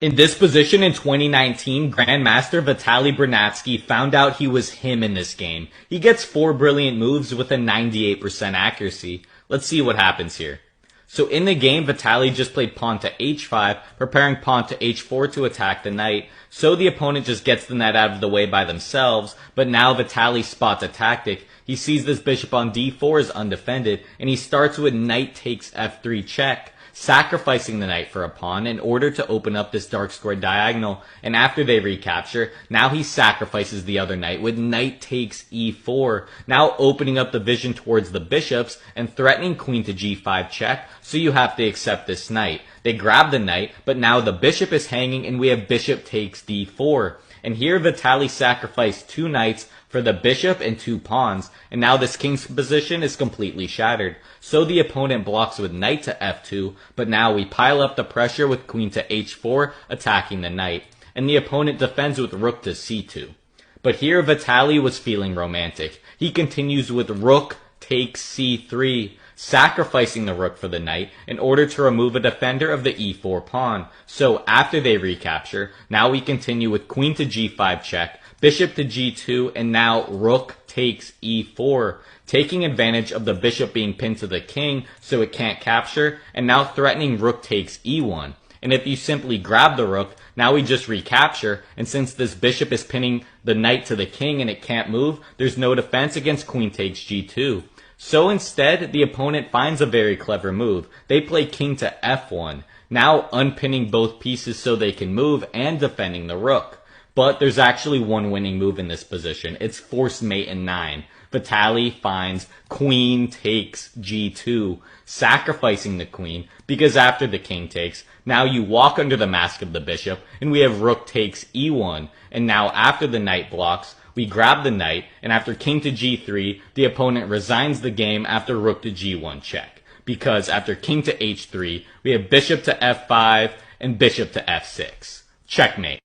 In this position in 2019, Grandmaster Vitaly Bernadskiy found out he was him in this game. He gets 4 brilliant moves with a 98% accuracy. Let's see what happens here. So in the game, Vitaly just played pawn to h5, preparing pawn to h4 to attack the knight. So the opponent just gets the knight out of the way by themselves, but now Vitaly spots a tactic. He sees this bishop on d4 is undefended, and he starts with knight takes f3 check, sacrificing the knight for a pawn in order to open up this dark square diagonal. And after they recapture, now he sacrifices the other knight with knight takes e4, now opening up the vision towards the bishops and threatening queen to g5 check, so you have to accept this knight. They grab the knight, but now the bishop is hanging and we have bishop takes d4. And here Vitaly sacrificed 2 knights for the bishop and 2 pawns, and now this king's position is completely shattered. So the opponent blocks with knight to f2, but now we pile up the pressure with queen to h4, attacking the knight, and the opponent defends with rook to c2. But here Vitaly was feeling romantic. He continues with rook takes c3, sacrificing the rook for the knight in order to remove a defender of the e4 pawn. So after they recapture, now we continue with queen to g5 check, bishop to g2, and now rook takes e4, taking advantage of the bishop being pinned to the king so it can't capture, and now threatening rook takes e1. And if you simply grab the rook, now we just recapture, and since this bishop is pinning the knight to the king and it can't move, there's no defense against queen takes g2. So instead, the opponent finds a very clever move. They play king to f1, now unpinning both pieces so they can move and defending the rook. But there's actually one winning move in this position. It's forced mate in 9. Vitaly finds queen takes g2, sacrificing the queen, because after the king takes, now you walk under the mask of the bishop, and we have rook takes e1, and now after the knight blocks, we grab the knight, and after king to g3, the opponent resigns the game after rook to g1 check, because after king to h3, we have bishop to f5 and bishop to f6. Checkmate.